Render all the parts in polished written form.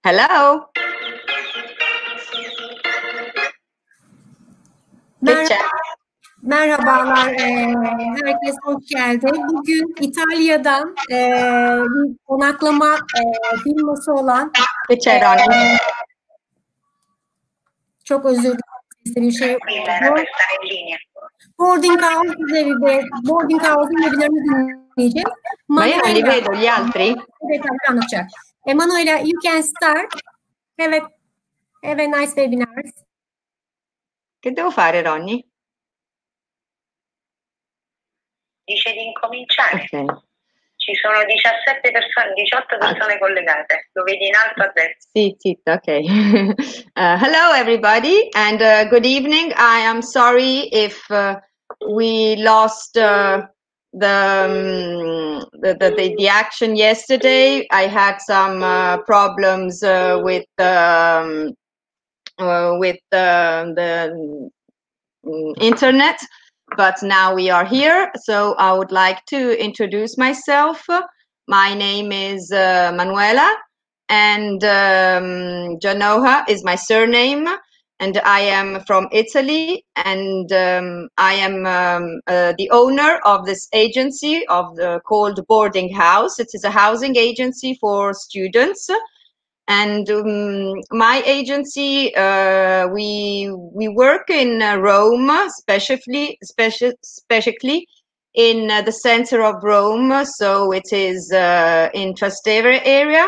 Hello. Merhabalar, herkes hoş geldi. Bugün İtalya'dan bir konaklama firması olan çok özür dilerim, bir şey oldu. Boarding House'un webinarını dinleyeceğiz. Ma io non li vedo gli altri. Emanuela, you can start. Have a nice webinar. Che devo fare, Ronny? Dice di incominciare. Okay. Ci sono 18 persone collegate. Lo vedi in alto a destra. Sì, okay. Hello, everybody, and good evening. I am sorry if we lost the action yesterday. I had some problems with the internet. But now we are here, so I would like to introduce myself. My name is Manuela, and Genoa is my surname, and I am from Italy, and I am the owner of this agency called Boarding House. It is a housing agency for students. And my agency, we work in Rome, especially in the center of Rome. So it is in Trastevere area,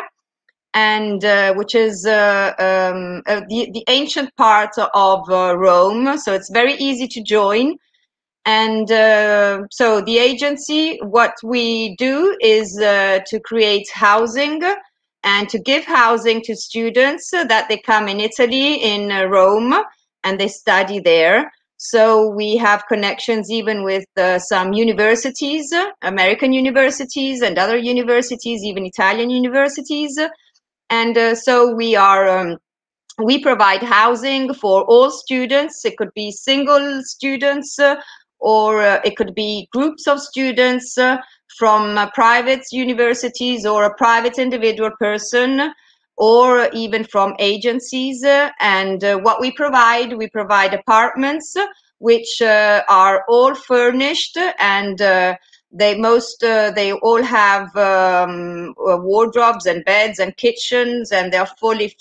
and which is the ancient part of Rome. So it's very easy to join. And so the agency, what we do is to create housing and to give housing to students that they come in Italy, in Rome, and they study there. So we have connections even with some universities, American universities and other universities, even Italian universities. And so we provide housing for all students. It could be single students or it could be groups of students from private universities or a private individual person, or even from agencies. And what we provide apartments which are all furnished, and they all have wardrobes and beds and kitchens, and they're fully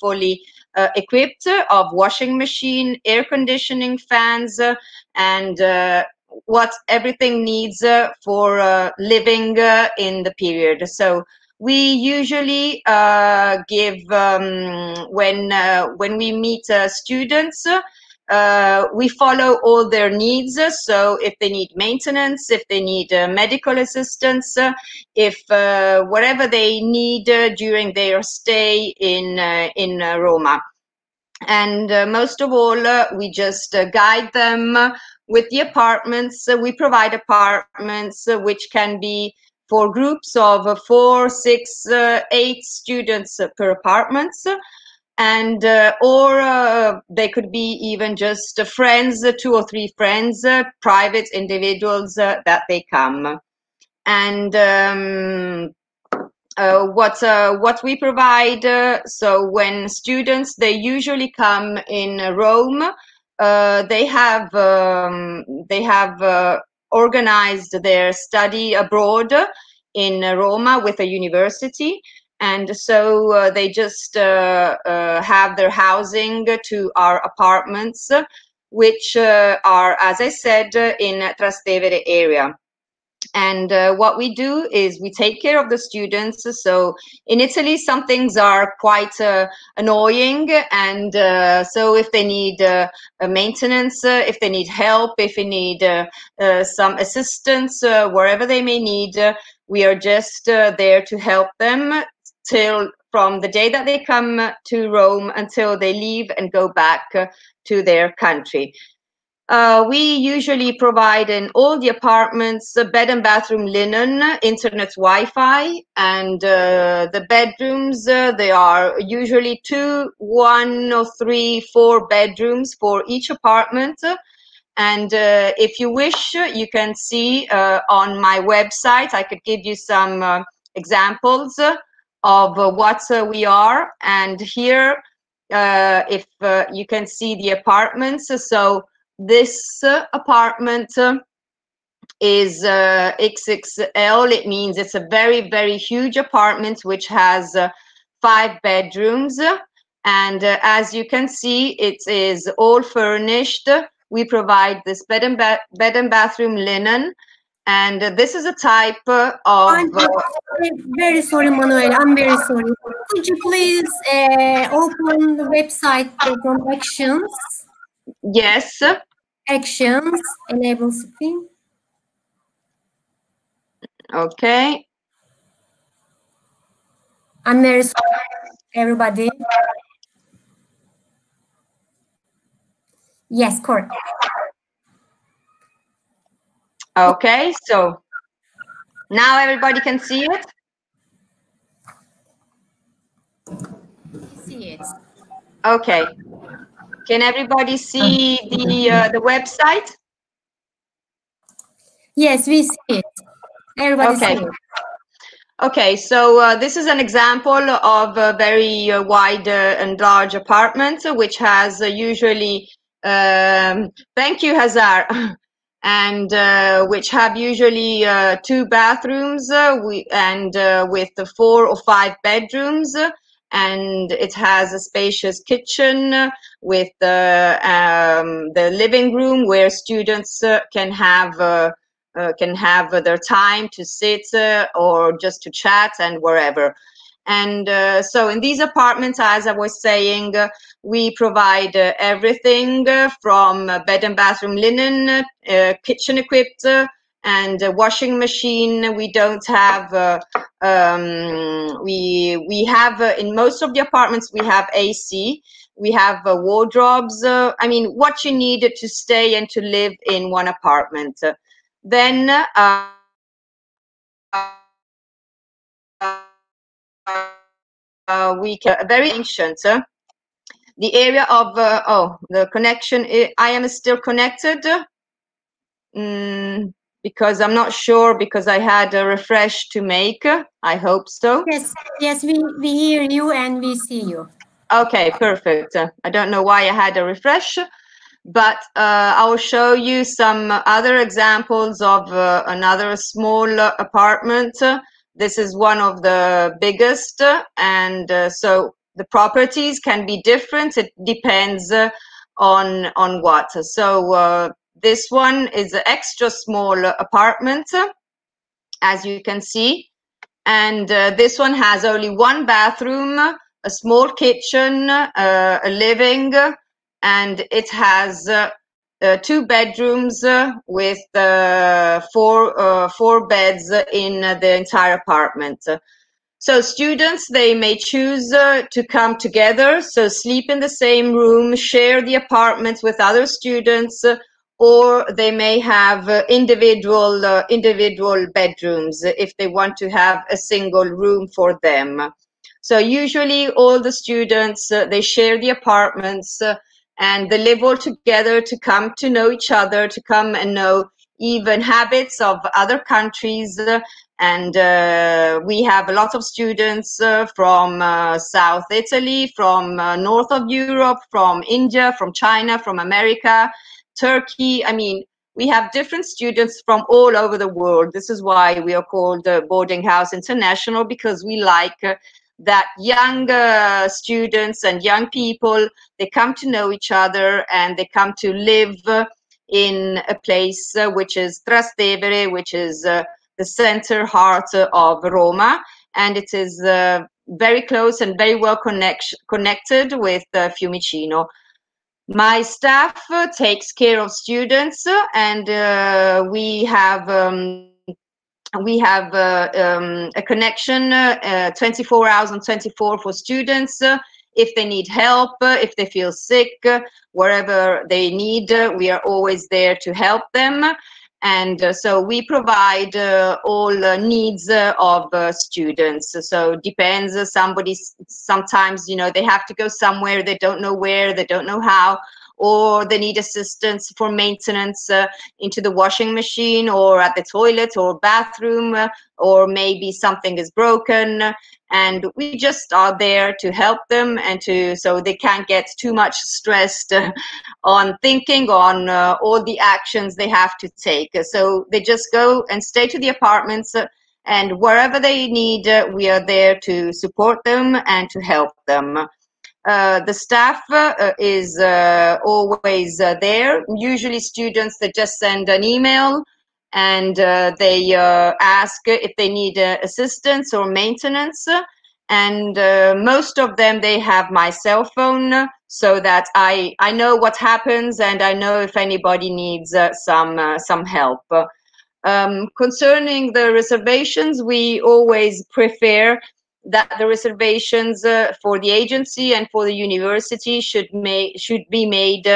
equipped of washing machine, air conditioning, fans, and what everything needs for living in the period. So we usually give when we meet students, we follow all their needs. So if they need maintenance, if they need medical assistance, if whatever they need during their stay in Roma. And most of all, we just guide them with the apartments. We provide apartments which can be for groups of 4, 6, 8 students per apartment, and or they could be even just friends, 2 or 3 friends, private individuals that they come. And what we provide, so when students, they usually come in Rome, they have organized their study abroad in Roma with a university, and so they just have their housing to our apartments, which are, as I said, in Trastevere area. And what we do is we take care of the students. So in Italy, some things are quite annoying. And so if they need maintenance, if they need help, if they need some assistance, wherever they may need, we are just there to help them from the day that they come to Rome until they leave and go back to their country. We usually provide in all the apartments bed and bathroom linen, internet, Wi-Fi, and the bedrooms, they are usually 2, 1 or 3, 4 bedrooms for each apartment. And if you wish, you can see on my website, I could give you some examples of what we are. And here, if you can see the apartments, so this apartment is XXL. It means it's a very, very huge apartment which has 5 bedrooms. And as you can see, it is all furnished. We provide this bed and bathroom linen. And this is a type of... I'm very sorry, Manuel. I'm very sorry. Could you please open the website from Actions? Yes. Actions, enable screen. Okay. I'm very sorry, everybody. Yes, correct. Okay, so now everybody can see it? See it. Okay. Can everybody see the website? Yes, we see it. Everybody Okay. see it. Okay, so this is an example of a very wide and large apartment, which has usually, thank you, Hazar, and which have usually 2 bathrooms and with 4 or 5 bedrooms, and it has a spacious kitchen with the living room where students can have their time to sit or just to chat and wherever. And so in these apartments, as I was saying, we provide everything from bed and bathroom linen, kitchen equipped, and a washing machine. We don't have, we have, in most of the apartments, we have AC. We have wardrobes. I mean, what you need to stay and to live in one apartment. Then we can very ancient. The area of the connection. I am still connected because I'm not sure because I had a refresh to make. I hope so. Yes, yes, we hear you and we see you. Okay, perfect. I don't know why I had a refresh. But I will show you some other examples of another small apartment. This is one of the biggest, and so the properties can be different. It depends on what. So this one is an extra small apartment, as you can see, and this one has only 1 bathroom, a small kitchen, a living, and it has 2 bedrooms with 4 beds in the entire apartment. So students, they may choose to come together, so sleep in the same room, share the apartment with other students, or they may have individual bedrooms if they want to have a single room for them. So usually all the students, they share the apartments and they live all together to come to know each other, to come and know even habits of other countries. And we have a lot of students from South Italy, from north of Europe, from India, from China, from America, Turkey. I mean, we have different students from all over the world. This is why we are called Boarding House International, because we like that young students and young people, they come to know each other and they come to live in a place which is Trastevere, which is the center heart of Roma, and it is very close and very well connected with Fiumicino. My staff takes care of students, and we have a connection 24 hours on 24 for students. If they need help, if they feel sick, wherever they need, we are always there to help them. And so we provide all needs of students. So depends, sometimes, you know, they have to go somewhere, they don't know where, they don't know how, or they need assistance for maintenance into the washing machine or at the toilet or bathroom, or maybe something is broken, and we just are there to help them and so they can't get too much stressed on thinking on all the actions they have to take. So they just go and stay to the apartments, and wherever they need, we are there to support them and to help them. The staff is always there. Usually students, they just send an email and they ask if they need assistance or maintenance. And most of them, they have my cell phone, so that I know what happens and I know if anybody needs some help. Concerning the reservations, we always prefer that the reservations for the agency and for the university should be made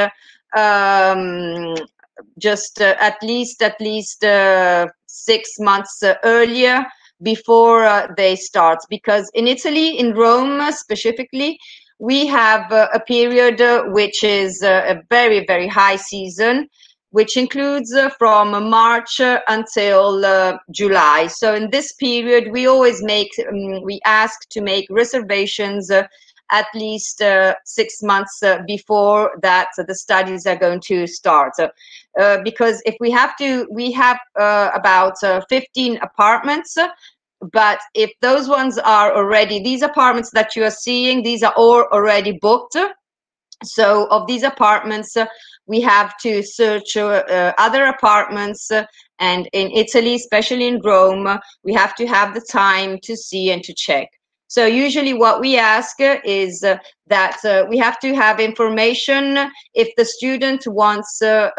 just at least 6 months earlier, before they start, because in Italy, in Rome specifically, we have a period which is a very, very high season, which includes from March until July. So in this period, we always we ask to make reservations at least 6 months before that the studies are going to start. Because if we have about 15 apartments, but if those ones are already, these apartments that you are seeing, these are all already booked. So of these apartments, we have to search other apartments, and in Italy, especially in Rome, we have to have the time to see and to check. So usually what we ask is that we have to have information if the student wants to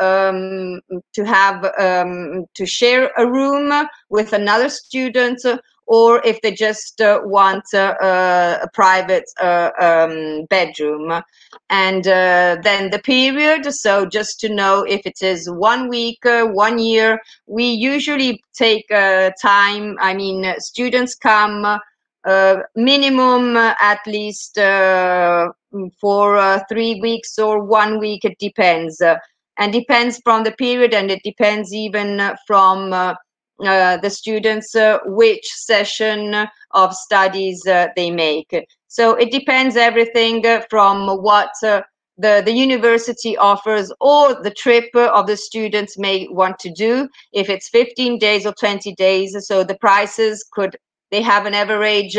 have to share a room with another student, or if they just want a private bedroom. And then the period, so just to know if it is 1 week, 1 year, we usually take time. I mean, students come minimum at least for 3 weeks or 1 week, it depends. And depends from the period, and it depends even from the students which session of studies they make. So it depends everything from what the university offers, or the trip of the students may want to do, if it's 15 days or 20 days. So the prices they have an average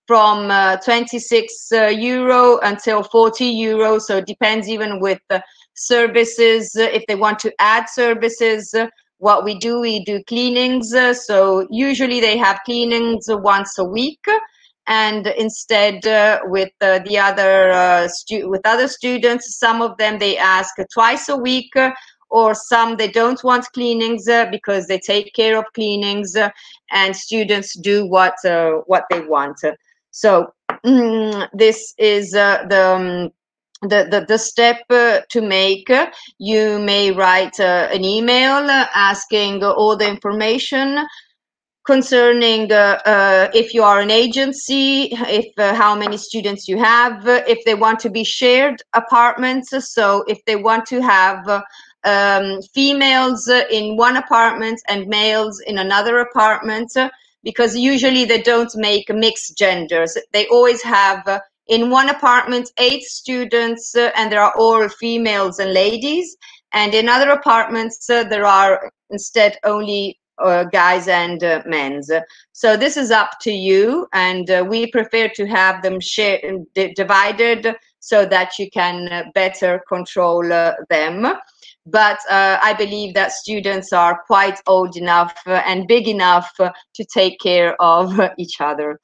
from 26 euro until 40 euro. So it depends even with the services. If they want to add services, what we do cleanings. So usually they have cleanings once a week. And instead, with the other students, some of them they ask twice a week, or some they don't want cleanings because they take care of cleanings, and students do what they want. So this is the step to make. You may write an email asking all the information concerning if you are an agency, if how many students you have, if they want to be shared apartments. So if they want to have females in one apartment and males in another apartment, because usually they don't make mixed genders. They always have in one apartment 8 students, and there are all females and ladies, and in other apartments there are instead only guys and men's. So this is up to you, and we prefer to have them divided so that you can better control them. But I believe that students are quite old enough and big enough to take care of each other.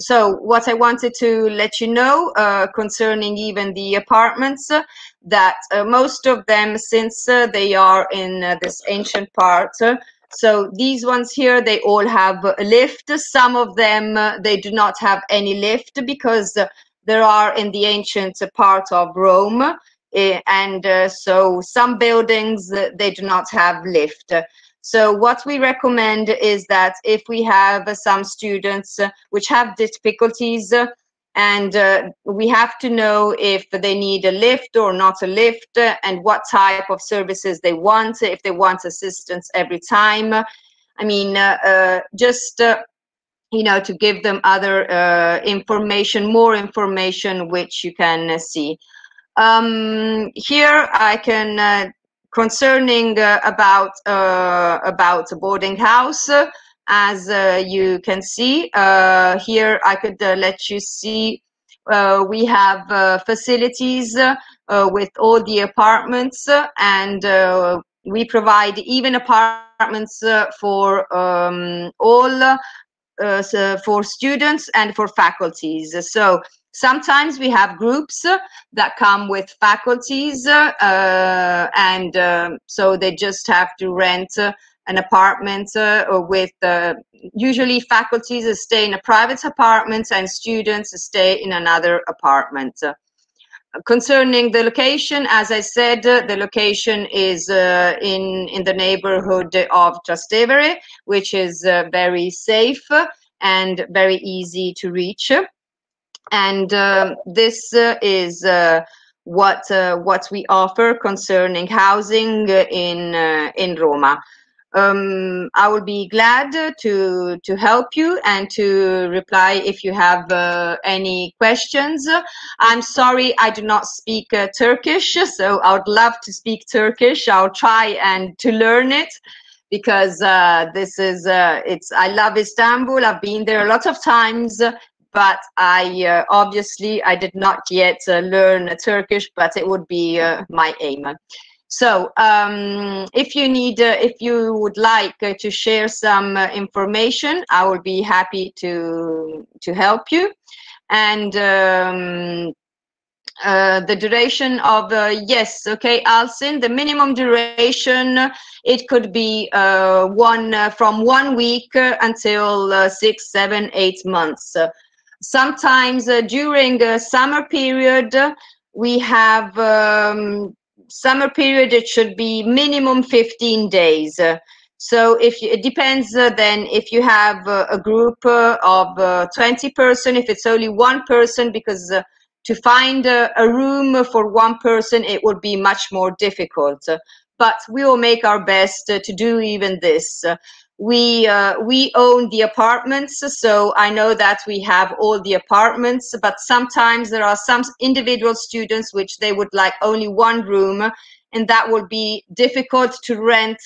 So what I wanted to let you know concerning even the apartments, that most of them, since they are in this ancient part, so these ones here, they all have a lift. Some of them, they do not have any lift because there are in the ancient part of Rome. And so some buildings, they do not have lift. So what we recommend is that if we have some students which have difficulties and we have to know if they need a lift or not a lift, and what type of services they want, if they want assistance every time. I mean, just you know, to give them other information, more information, which you can see. Here I can concerning about a boarding house. As you can see here, I could let you see we have facilities with all the apartments, and we provide even apartments for all for students and for faculties. So sometimes we have groups that come with faculties, and so they just have to rent an apartment with usually faculties stay in a private apartment and students stay in another apartment. Concerning the location, as I said, the location is in the neighborhood of Trastevere, which is very safe and very easy to reach. And this is what we offer concerning housing in Roma. I will be glad to help you and to reply if you have any questions. I'm sorry I do not speak Turkish, so I would love to speak Turkish. I'll try and to learn it, because this is I love Istanbul. I've been there a lot of times, but I obviously I did not yet learn Turkish, but it would be my aim. So if you would like to share some information, I will be happy to help you. And the duration of yes, okay, Alcin, the minimum duration, it could be from 1 week until 6, 7, 8 months. Sometimes during summer period we have summer period, it should be minimum 15 days. So it depends then if you have a group of 20 person, if it's only one person, because to find a room for one person, it would be much more difficult. But we will make our best to do even this. We own the apartments, so I know that we have all the apartments, but sometimes there are some individual students which they would like only one room, and that would be difficult to rent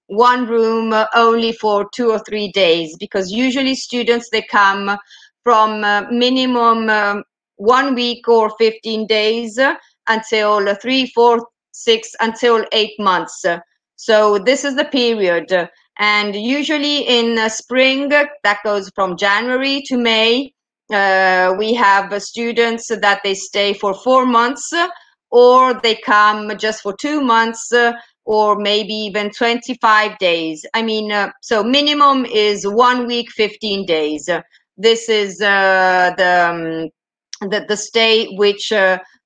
one room only for 2 or 3 days, because usually students, they come from minimum 1 week or 15 days until 3, 4, 6, until 8 months. So this is the period. And usually in spring, that goes from January to May, we have students that they stay for 4 months, or they come just for 2 months, or maybe even 25 days. I mean, so minimum is 1 week, 15 days. This is the stay which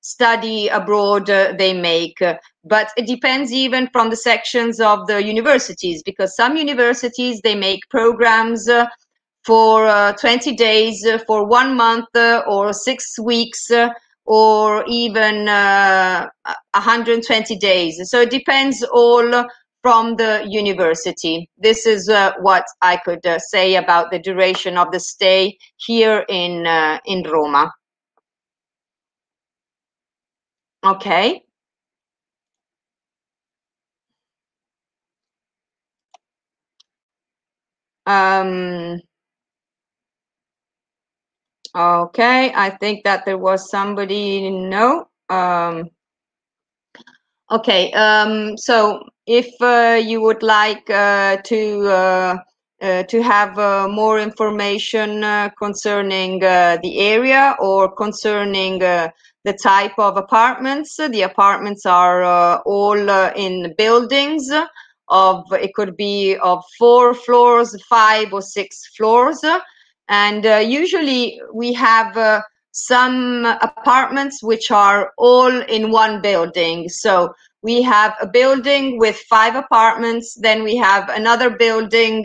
study abroad they make. But it depends even from the sections of the universities, because some universities, they make programs for 20 days, for 1 month, or 6 weeks, or even 120 days. So it depends all from the university. This is what I could say about the duration of the stay here in Roma. Okay. Okay, I think that there was somebody, no. Okay, so if you would like to have more information concerning the area or concerning the type of apartments, the apartments are all in buildings of, it could be of 4 floors, 5 or 6 floors, and usually we have some apartments which are all in one building. So we have a building with 5 apartments, then we have another building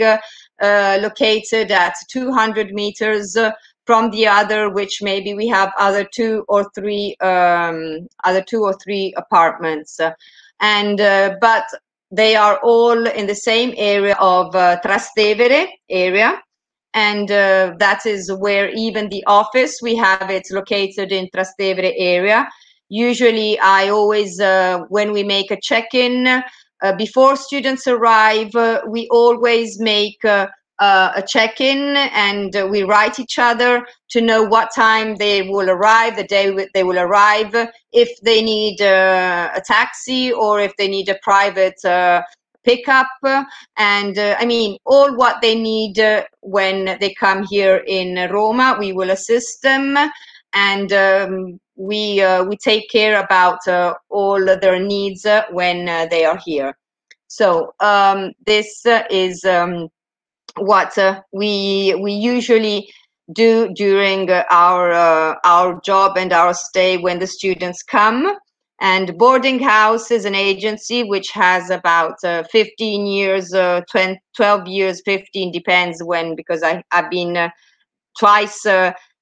located at 200 meters from the other, which maybe we have other two or three apartments, but they are all in the same area of Trastevere area, and that is where even the office we have it located in Trastevere area. Usually, I always when we make a check-in before students arrive, we always make a check-in, and we write each other to know what time they will arrive, the day they will arrive, if they need a taxi or if they need a private pickup, and I mean all what they need when they come here in Roma. We will assist them, and we take care about all their needs when they are here. So this is what we usually do during our job and our stay when the students come. And boarding house is an agency which has about 15 years, 12 years, 15, depends when, because I've been twice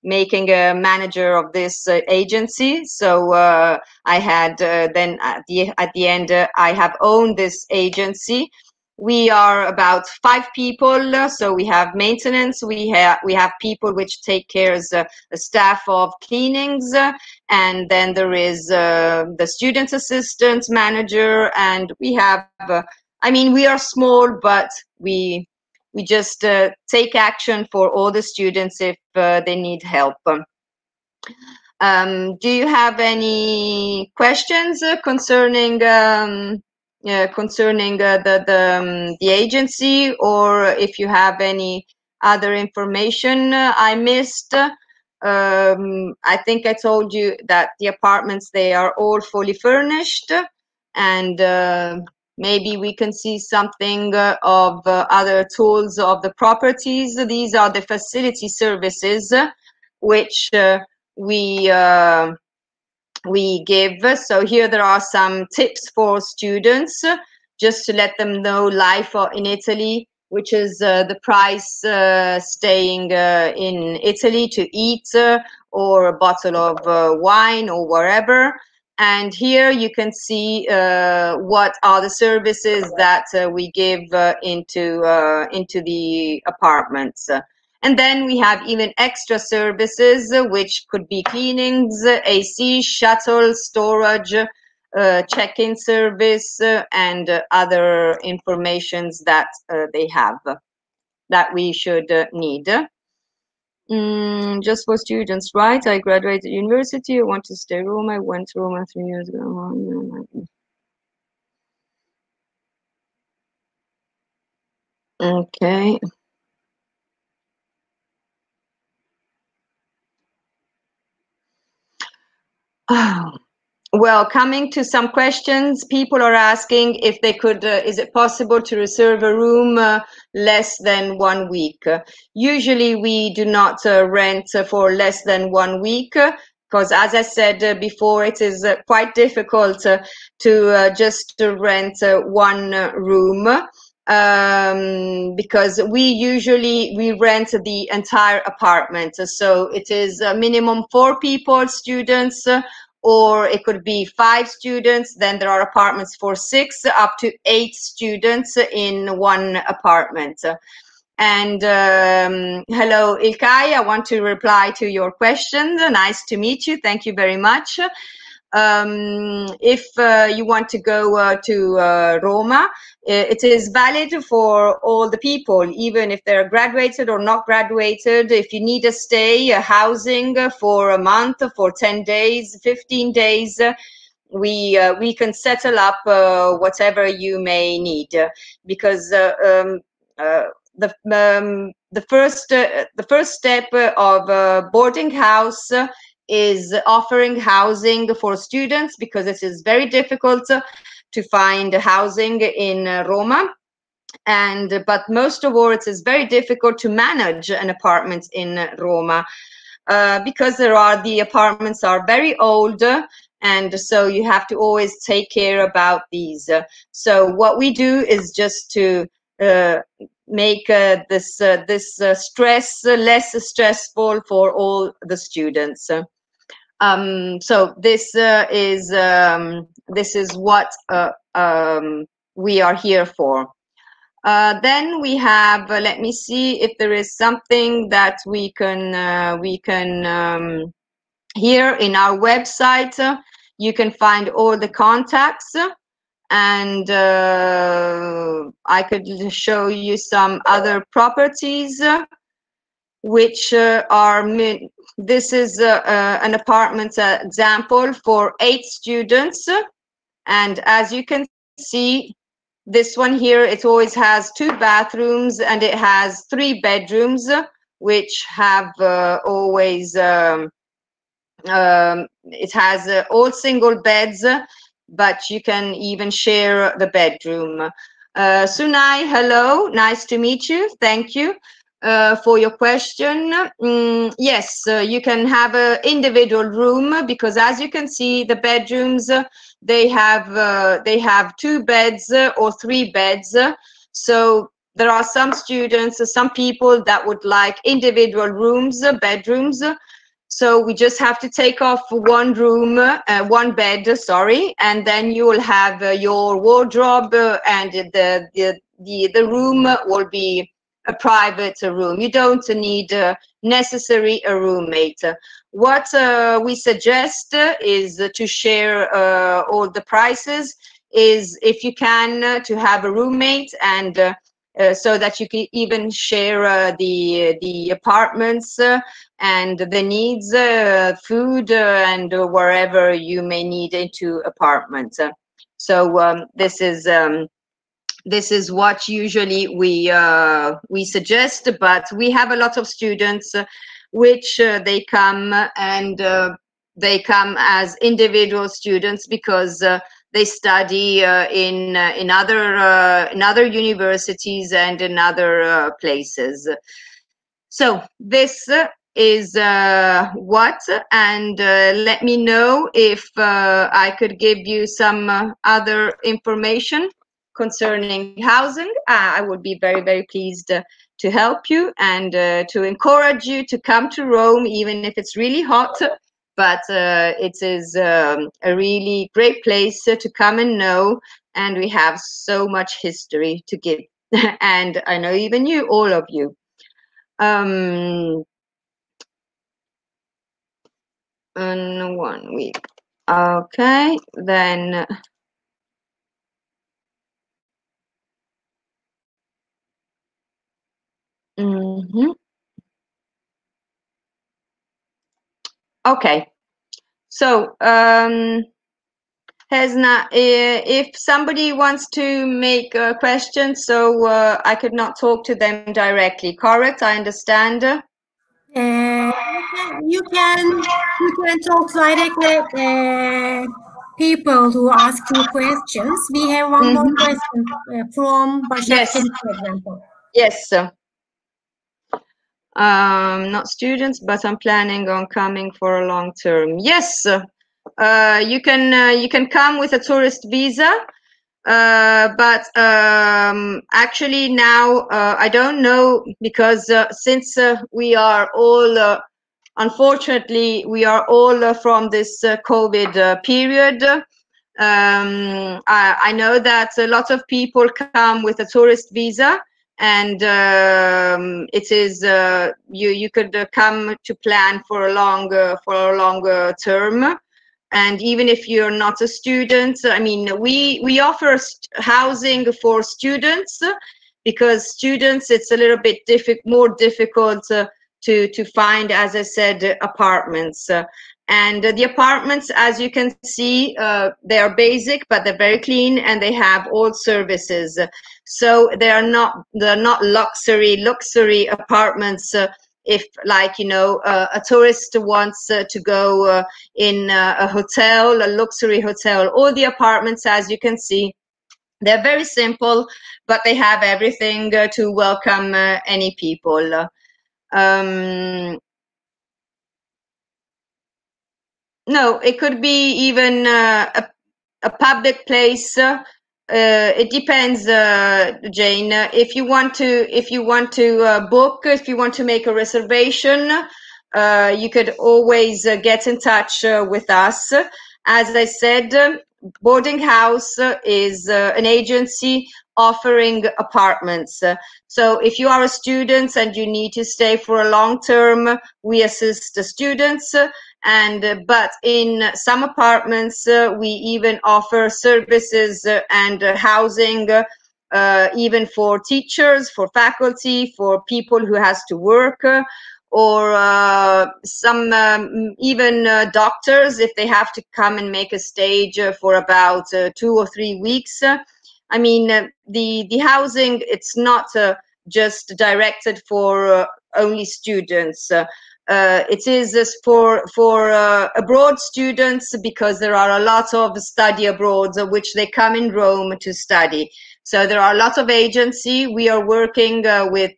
making a manager of this agency. So I had then at the end I have owned this agency. We are about 5 people, so we have maintenance, we have people which take care as a staff of cleanings, and then there is the student assistant manager, and we have I mean, we are small, but we just take action for all the students if they need help. Do you have any questions concerning the agency, or if you have any other information I missed? I think I told you that the apartments, they are all fully furnished, and maybe we can see something of other tools of the properties. These are the facility services which we give. So here there are some tips for students, just to let them know life in Italy, which is the price staying in Italy to eat, or a bottle of wine or wherever. And here you can see what are the services that we give into the apartments. And then we have even extra services, which could be cleanings, AC, shuttle, storage, check-in service, and other informations that they have that we should need. Just for students, right? I graduated university. I want to stay Rome. I went to Rome 3 years ago. Okay. Well, coming to some questions, people are asking if they could, is it possible to reserve a room less than 1 week? Usually we do not rent for less than 1 week, because as I said before, it is quite difficult to just rent one room. Because we rent the entire apartment, so it is a minimum 4 people, students, or it could be 5 students. Then there are apartments for 6 up to 8 students in one apartment. And hello Ilkay, I want to reply to your question. Nice to meet you, thank you very much. If you want to go to Roma, it is valid for all the people, even if they're graduated or not graduated. If you need a stay, a housing for a month, for 10 days, 15 days, we can settle up whatever you may need, because the first step of boarding house is offering housing for students, because it is very difficult to find housing in Roma, but most of all it is very difficult to manage an apartment in Roma, because the apartments are very old, and so you have to always take care about these. So what we do is just to make this stress less stressful for all the students. So this is what we are here for. Then we have, let me see if there is something that we can here in our website. You can find all the contacts, and I could show you some other properties which are, this is an apartment example for 8 students, and as you can see, this one here, it always has 2 bathrooms and it has 3 bedrooms, which have always, it has all single beds, but you can even share the bedroom. Sunai, hello, nice to meet you. Thank you for your question. Yes, you can have an individual room, because as you can see, the bedrooms, they have 2 beds or 3 beds. So there are some students, some people that would like individual rooms, bedrooms. So we just have to take off one room, one bed, sorry, and then you will have your wardrobe, and the room will be a private room. You don't need necessarily a roommate. What we suggest is to share all the prices, is if you can to have a roommate, and so that you can even share the apartments and the needs, food, and wherever you may need into apartment. So this is what usually we suggest, but we have a lot of students which they come, and they come as individual students because they study in other universities and in other places. So this is what, and let me know if I could give you some other information concerning housing. I would be very, very pleased to help you and to encourage you to come to Rome, even if it's really hot. But it is a really great place to come and know, and we have so much history to give. And I know even you, all of you. In 1 week. Okay, then. Okay, so Hesna, if somebody wants to make a question, so I could not talk to them directly, correct? I understand. You can talk directly people who ask you questions. We have one more question from Başak, Yes. for example. Yes. Not students, but I'm planning on coming for a long term. Yes. You can come with a tourist visa, but actually now I don't know, because since we are all unfortunately we are all from this COVID period. I know that a lot of people come with a tourist visa, and it is you could come to plan for a longer term. And even if you're not a student, I mean, we offer housing for students, because students, it's a little bit more difficult to find, as I said, apartments. And the apartments, as you can see, they are basic, but they're very clean, and they have all services. So they are not luxury apartments. If, like, you know, a tourist wants to go in a hotel, a luxury hotel, all the apartments, as you can see, they're very simple, but they have everything to welcome any people. No, it could be even a public place it depends, Jane. If you want to book, if you want to make a reservation, you could always get in touch with us. As I said, Boarding House is an agency offering apartments. So if you are a student and you need to stay for a long term, we assist the students. But in some apartments, we even offer services and housing, even for teachers, for faculty, for people who has to work, or some even doctors, if they have to come and make a stage for about 2 or 3 weeks. I mean, the housing, it's not just directed for only students. It is for abroad students, because there are a lot of study abroad which they come in Rome to study. So there are a lot of agency. We are working with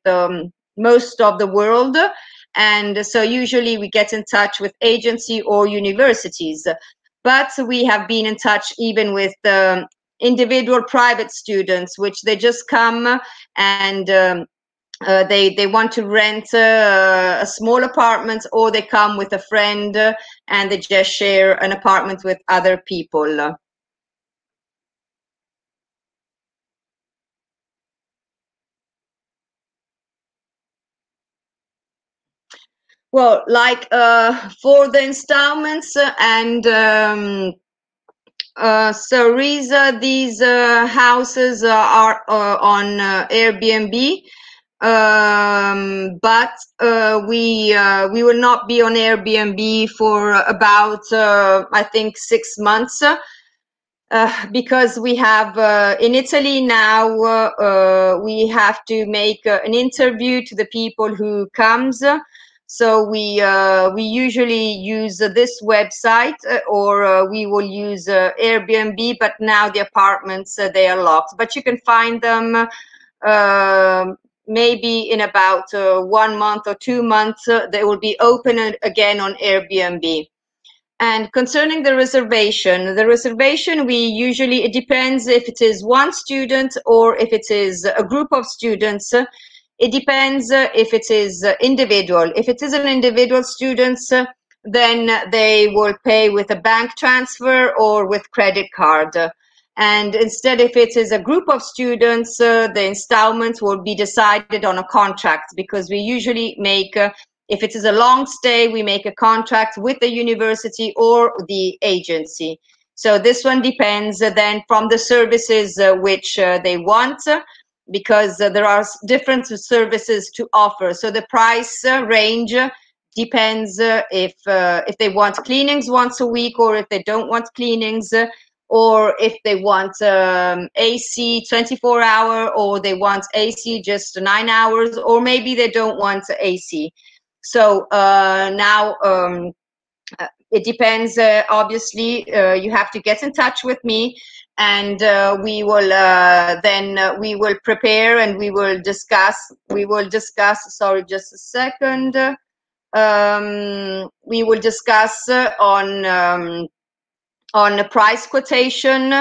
most of the world. And so usually we get in touch with agency or universities. But we have been in touch even with individual private students, which they just come and they want to rent a small apartment, or they come with a friend and they just share an apartment with other people. Well, like for the installments and so Riza, these houses are on Airbnb. But we will not be on Airbnb for about I think 6 months, because we have in Italy now we have to make an interview to the people who comes. So we usually use this website, or we will use Airbnb, but now the apartments they are locked, but you can find them maybe in about 1 month or 2 months. They will be open again on Airbnb. And concerning the reservation, we usually, it depends if it is one student or if it is a group of students. It depends if it is individual. If it is an individual student, then they will pay with a bank transfer or with credit card. And instead, if it is a group of students, the installments will be decided on a contract, because we usually make, if it is a long stay, we make a contract with the university or the agency. So this one depends then from the services which they want, because there are different services to offer. So the price range depends if they want cleanings once a week, or if they don't want cleanings, or if they want AC 24 hour, or they want AC just 9 hours, or maybe they don't want AC. So now it depends, obviously. You have to get in touch with me, and we will we will prepare and we will discuss, sorry, just a second. We will discuss on a price quotation,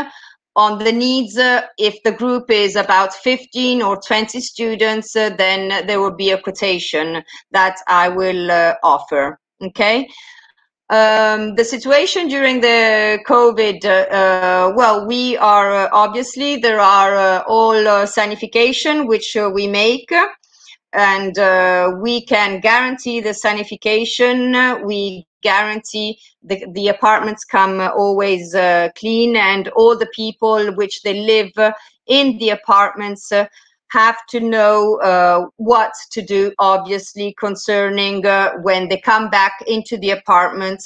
on the needs. If the group is about 15 or 20 students, then there will be a quotation that I will offer. Okay. The situation during the COVID, well, we are obviously, there are all sanification which we make, and we can guarantee the sanification. We guarantee the apartments come always clean, and all the people which they live in the apartments have to know what to do, obviously, concerning when they come back into the apartment,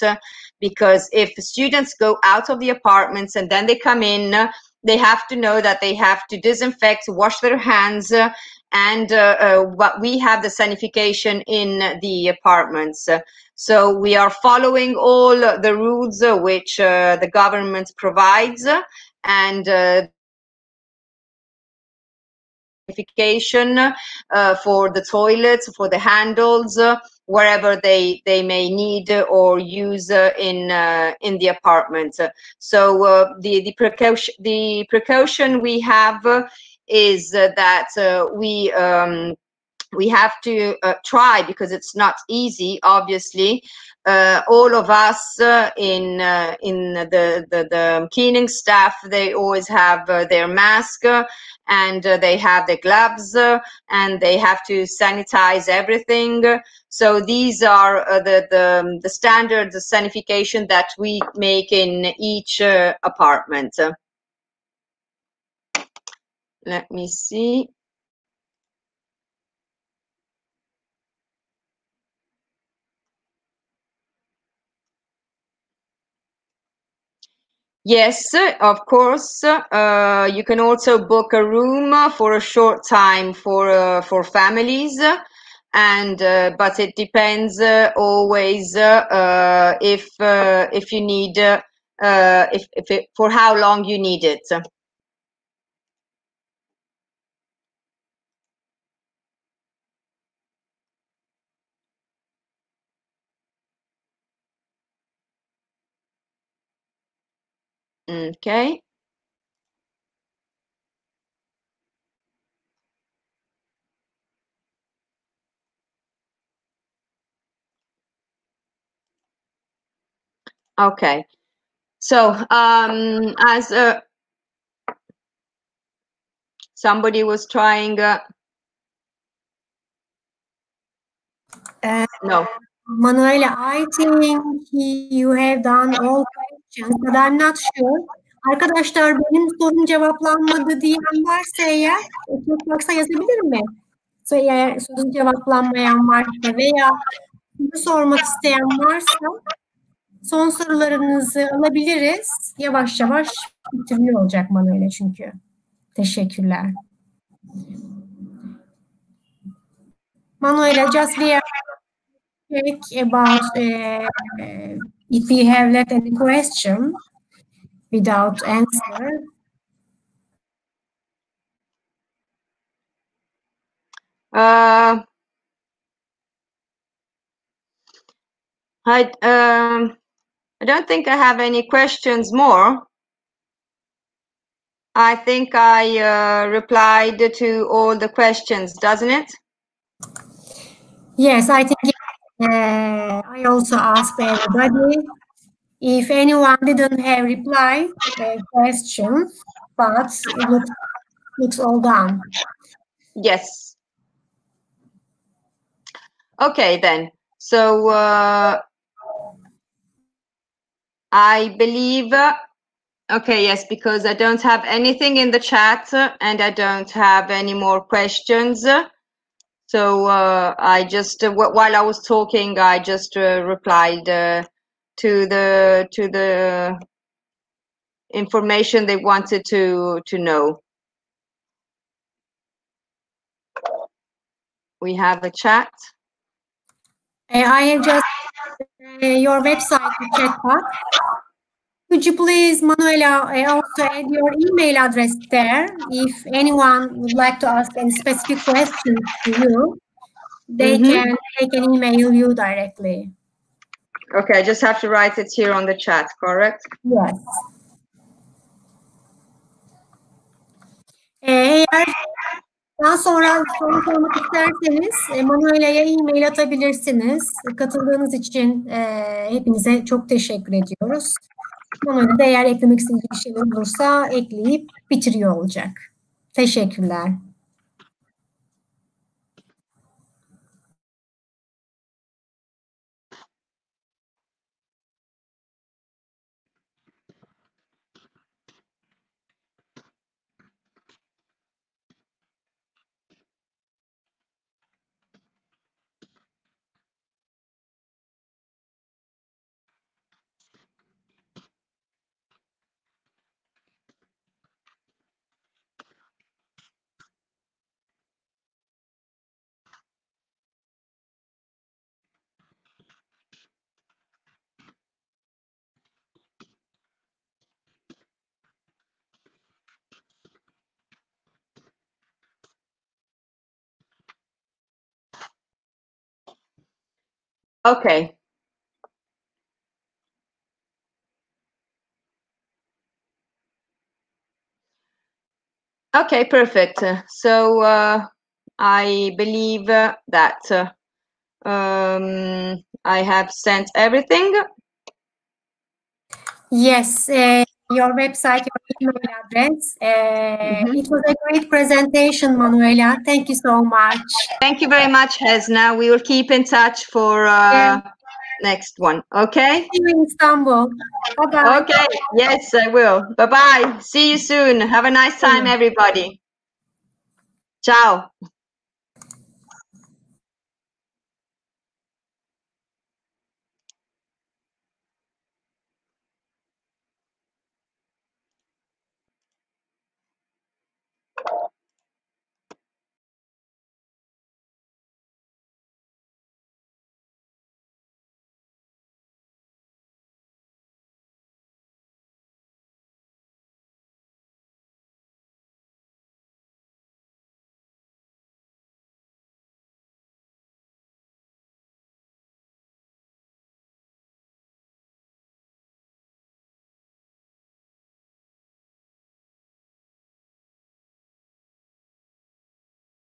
because if students go out of the apartments and then they come in, they have to know that they have to disinfect, wash their hands, and but we have the sanification in the apartments. So we are following all the rules which the government provides, and certification for the toilets, for the handles, wherever they may need or use in the apartment. So the precaution we have is that we have to try, because it's not easy, obviously. All of us in the cleaning staff, they always have their mask, and they have the gloves, and they have to sanitize everything. So these are the standard sanitation that we make in each apartment. Let me see. Yes, of course. You can also book a room for a short time for families, and but it depends always if you need for how long you need it. Okay. Okay. So as somebody was trying. No. Manuela, I think you have done all questions, but I'm not sure. Arkadaşlar, benim sorum cevaplanmadı diyen varsa eğer, yoksa yazabilir mi? Eğer sorun cevaplanmayan varsa veya soru sormak isteyen varsa son sorularınızı alabiliriz. Yavaş yavaş bitiriyor olacak Manuela çünkü. Teşekkürler. Manuela, just we are check about if we have left any question without answer. I don't think I have any questions more. I think I replied to all the questions, doesn't it? Yes, I think I also asked everybody. If anyone didn't have reply questions, but it looks all done. Yes. Okay, then. So I believe, okay, yes, because I don't have anything in the chat and I don't have any more questions. So I just, while I was talking, I just replied to the information they wanted to know. We have a chat. I have just your website chat box. Could you please, Manuela, also add your email address there? If anyone would like to ask any specific questions to you, they can email you directly. Okay, I just have to write it here on the chat, correct? Yes. Eğer daha sonra soru sormak isterseniz Manuela'ya e-mail atabilirsiniz. Katıldığınız için hepinize çok teşekkür ediyoruz. Manuela'da eğer eklemek istediği bir şeyler olursa ekleyip bitiriyor olacak. Teşekkürler. Okay. Okay, perfect. So I believe that I have sent everything. Yes, your website, your email address. It was a great presentation, Manuela. Thank you so much. Thank you very much, Hesna. We will keep in touch for next one. Okay? See you in Istanbul. Bye-bye. Okay. Yes, I will. Bye-bye. See you soon. Have a nice time, everybody. Ciao.